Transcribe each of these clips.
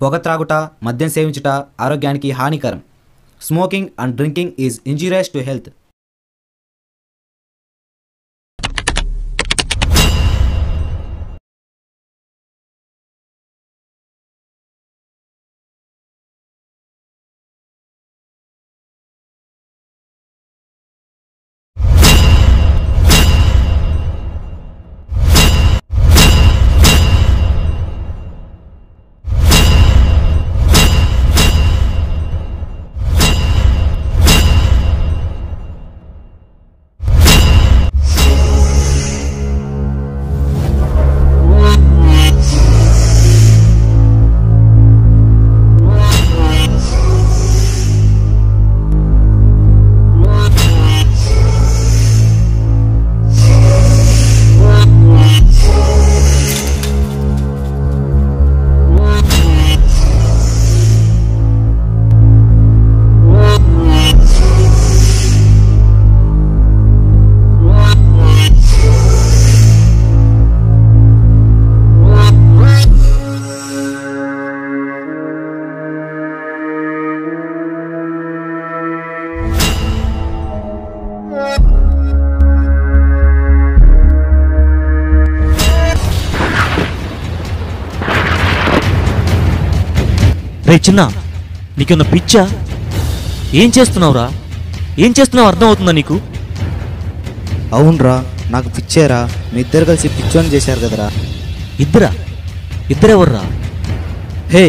పొగ త్రాగుట, మద్యం సేవించుట ఆరోగ్యానికి హానికరం. Smoking and drinking is injurious to health. రే చిన్న, నీకున్న పిచ్చా? ఏం చేస్తున్నావురా? ఏం చేస్తున్నావు అర్థం అవుతుందా నీకు? అవునరా, నాకు పిచ్చేరా. మీ ఇద్దరు కలిసి పిచ్చోని చేశారు కదరా. ఇద్దరా? ఇద్దరెవర్రా? హే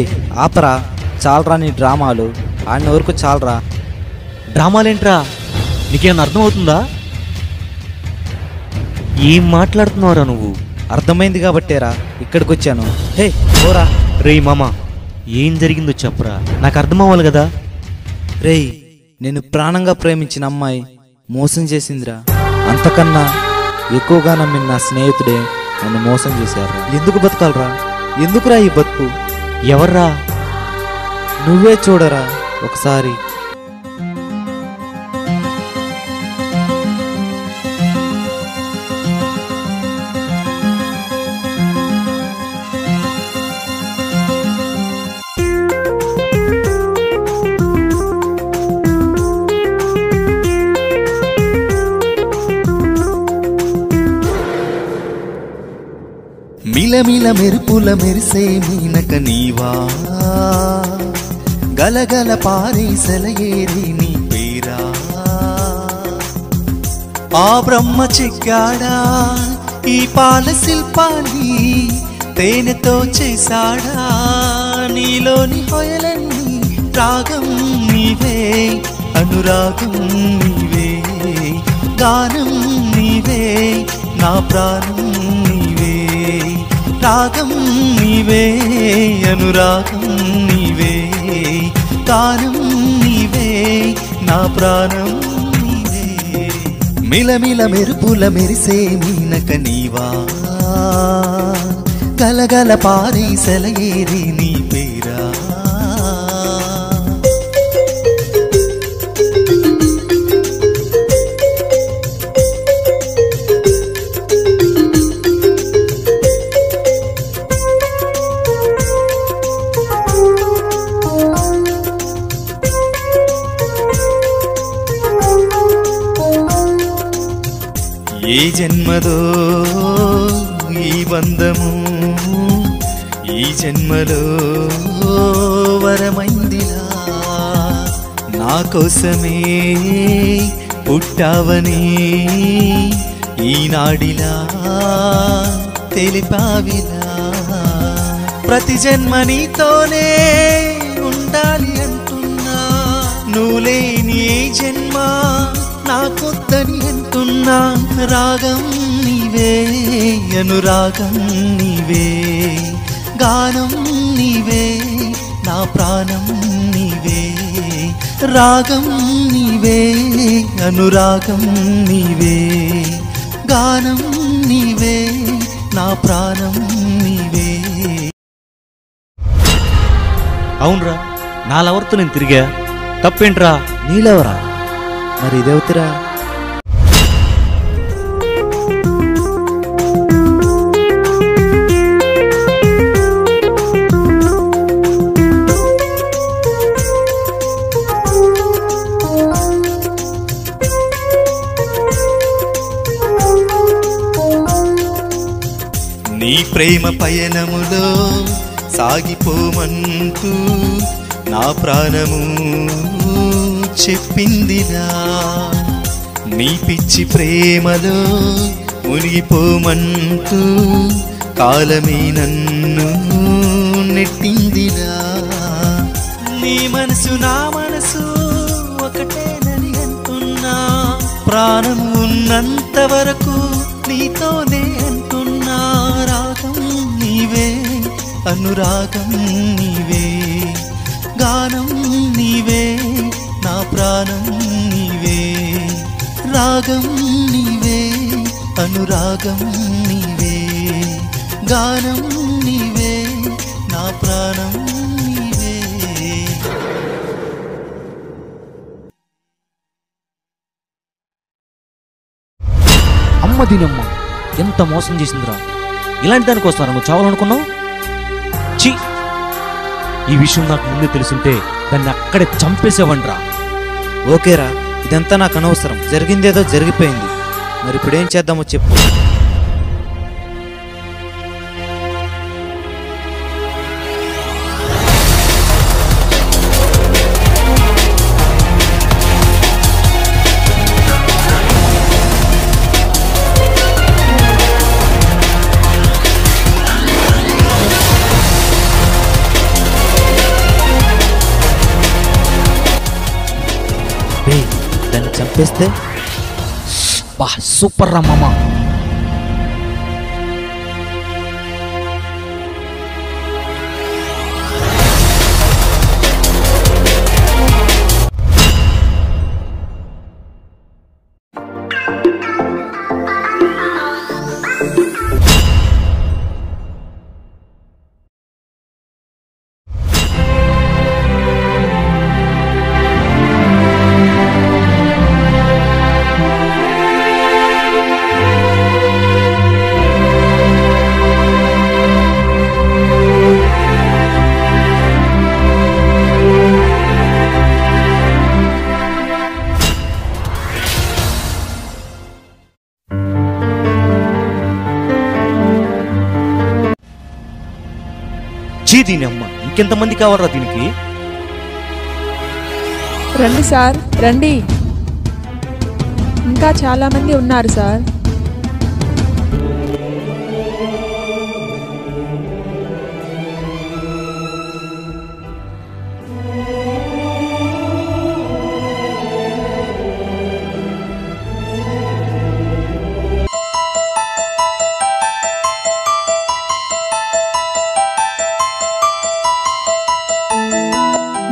ఆపరా, చాలరా నీ డ్రామాలు. ఆడిన వరకు చాలరా. డ్రామాలేంట్రా? నీకేమన్నా అర్థం అవుతుందా? ఏం మాట్లాడుతున్నావురా నువ్వు? అర్థమైంది కాబట్టేరా ఇక్కడికి వచ్చాను. హే ఓరా. రేయ్ మామ, ఏం జరిగిందో చెప్పరా, నాకు అర్థం అవ్వాలి కదా. రేయ్, నేను ప్రాణంగా ప్రేమించిన అమ్మాయి మోసం చేసిందిరా. అంతకన్నా ఎక్కువగా నమ్మిన నా స్నేహితుడే నన్ను మోసం చేశారా. ఎందుకు బతకాలరా? ఎందుకురా ఈ బతుకు? ఎవర్రా? నువ్వే చూడరా ఒకసారి. మిలమిల మెరుపుల మెరిసే మీనక నీవా, గలగల పారేసలయేరి నీ పేరా. ఆ బ్రహ్మ చెక్కాడా ఈ పాల శిల్పాన్ని, తేనెతో చేశాడా నీలోని హొయలన్నీ. రాగం నీవే, అనురాగం నీవే, గానం నీవే, నా ప్రాణం నీవే. రాగం నీవే, అనురాగం నీవే, గానం నీవే, నా ప్రాణం నీవే. మిలమిల మెరుపుల మెరిసే మీనక నీవా, గలగల పారేసలయేరి నీ పేరా. ఏ జన్మదో ఈ బంధము, ఈ జన్మలో వరమైందిలా. నా కోసమే పుట్టావని ఈనాడిలా తెలిపావిలా. ప్రతి జన్మ నీతోనే ఉండాలి అంటున్నా, నువ్వు లేని ఏ జన్మ నాకొద్దని అంటున్నా. రాగం నీవే, అనురాగం నీవే, గానం నీవే, నా ప్రాణం నీవే. రాగం నీవే, అనురాగం నీవే, గానం నీవే, నా ప్రాణం నీవే. అవునరా, నా లవర్తో నేను తిరిగా. తప్పేంట్రా? నీలెవరా? మరి ఇదేవుతురా? ప్రేమ పయనములో సాగిపోమంటూ నా ప్రాణము చెప్పిందిరా. నీ పిచ్చి ప్రేమలో మునిగిపోమంటూ కాలమే నన్ను నెట్టిందిరా. నీ మనసు నా మనసు ఒకటేనని అంటున్నా, ప్రాణం ఉన్నంత వరకు నీతోనే అంటున్నా. రాగం నీవే, అనురాగం నీవే, గానం నీవే, నా ప్రాణం నీవే. రాగం నీవే, అనురాగం నీవే, గానం నీవే, నా ప్రాణం నీవే. అమ్మ దీనమ్మ ఎంత మోసం చేసిందిరా. ఇలాంటి దానికోస్తారా నువ్వు చావాలనుకున్నావు? ఛీ, ఈ విషయం నాకు ముందే తెలుసుంటే దాన్ని అక్కడే చంపేసేవంట్రా. ఓకేరా, ఇదంతా నాకు అనవసరం. జరిగిందేదో జరిగిపోయింది. మరి ఇప్పుడు ఏం చేద్దామో చెప్పు. దాన్ని చంపేస్తే బా సూపర్ రా మామ. దీని అమ్మ ఇంకెంతమంది కావాలరా దీనికి? రండి సార్, రండి. ఇంకా చాలా మంది ఉన్నారు సార్.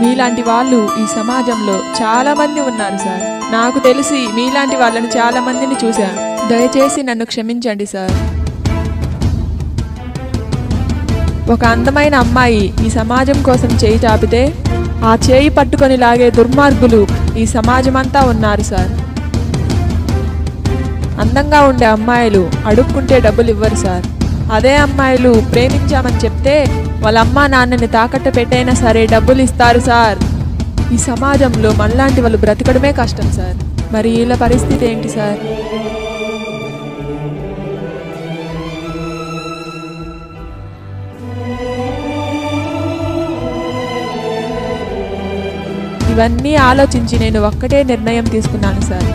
మీలాంటి వాళ్ళు ఈ సమాజంలో చాలా మంది ఉన్నారు సార్. నాకు తెలిసి మీలాంటి వాళ్ళని చాలా మందిని చూశాను. దయచేసి నన్ను క్షమించండి సార్. ఒక అందమైన అమ్మాయి ఈ సమాజం కోసం చేయి చాపితే ఆ చేయి పట్టుకొని లాగే దుర్మార్గులు ఈ సమాజమంతా ఉన్నారు సార్. అందంగా ఉండే అమ్మాయిలు అడుక్కుంటే డబ్బులు ఇవ్వరు సార్. అదే అమ్మాయిలు ప్రేమించామని చెప్తే వాళ్ళ అమ్మా నాన్నని తాకట్టు పెట్టైనా సరే డబ్బులు ఇస్తారు సార్. ఈ సమాజంలో మనలాంటి వాళ్ళు బ్రతకడమే కష్టం సార్. మరి వీళ్ళ పరిస్థితి ఏంటి సార్? ఇవన్నీ ఆలోచించి నేను ఒక్కటే నిర్ణయం తీసుకున్నాను సార్.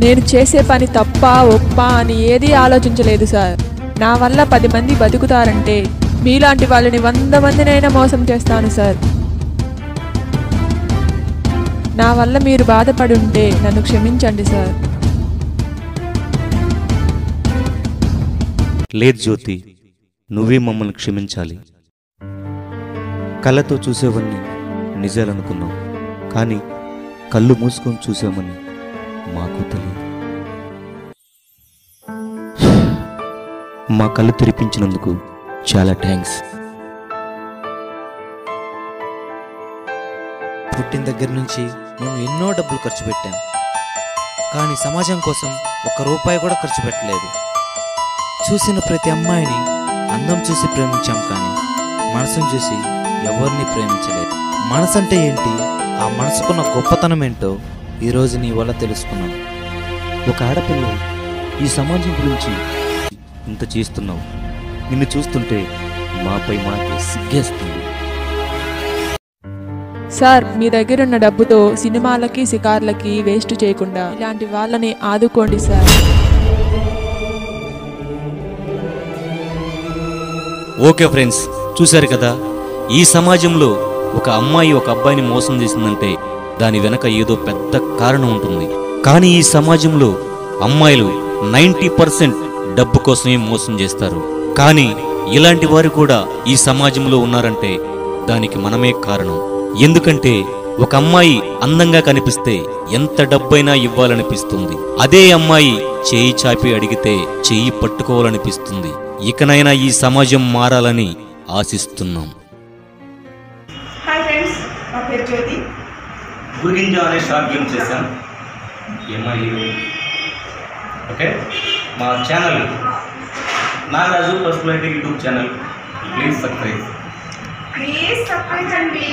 నేను చేసే పని తప్ప ఒప్ప అని ఏదీ ఆలోచించలేదు సార్. నా వల్ల 10 మంది బతుకుతారంటే మీలాంటి వాళ్ళని 100 మందినైనా మోసం చేస్తాను సార్. నా వల్ల మీరు బాధపడి ఉంటే నన్ను క్షమించండి సార్. లేదు జ్యోతి, నువ్వే మమ్మల్ని క్షమించాలి. కళ్ళతో చూసేవన్నీ నిజాలనుకున్నాం, కానీ కళ్ళు మూసుకొని చూసామని మాకు తెలియదు. మా కళ్ళు తెరిపించినందుకు చాలా థ్యాంక్స్. పుట్టిన దగ్గర నుంచి మేము ఎన్నో డబ్బులు ఖర్చు పెట్టాం, కానీ సమాజం కోసం 1 రూపాయి కూడా ఖర్చు పెట్టలేదు. చూసిన ప్రతి అమ్మాయిని అందం చూసి ప్రేమించాం, కానీ మనసును చూసి ఎవరిని ప్రేమించలేదు. మనసు అంటే ఏంటి, ఆ మనసుకున్న గొప్పతనం ఏంటో ఈరోజు నీ వల్ల తెలుసుకున్నాను. ఒక ఆడపిల్ల ఈ సమాజం గురించి ఇంత చేస్తున్నావు, నిన్ను చూస్తుంటే మాపై మాకే సిగ్గేస్తుంది. సార్, మీ దగ్గరున్న డబ్బుతో సినిమాలకి షికార్లకి వేస్ట్ చేయకుండా ఇలాంటి వాళ్ళని ఆదుకోండి సార్. ఓకే ఫ్రెండ్స్, చూశారు కదా, ఈ సమాజంలో ఒక అమ్మాయి ఒక అబ్బాయిని మోసం చేసిందంటే దాని వెనక ఏదో పెద్ద కారణం ఉంటుంది. కానీ ఈ సమాజంలో అమ్మాయిలు 90% డబ్బు కోసమే మోసం చేస్తారు. కానీ ఇలాంటి వారు కూడా ఈ సమాజంలో ఉన్నారంటే దానికి మనమే కారణం. ఎందుకంటే ఒక అమ్మాయి అందంగా కనిపిస్తే ఎంత డబ్బైనా ఇవ్వాలనిపిస్తుంది. అదే అమ్మాయి చేయి చాపి అడిగితే చెయ్యి పట్టుకోవాలనిపిస్తుంది. ఇకనైనా ఈ సమాజం మారాలని ఆశిస్తున్నాం. హాయ్ ఫ్రెండ్స్, నా పేరు జ్యోతి. గురిగింజ అనే షార్ట్ ఫిల్మ్ చేశాం. ఓకే, మా channel Nagaraju personality YouTube channel. Please subscribe. Please subscribe అండి.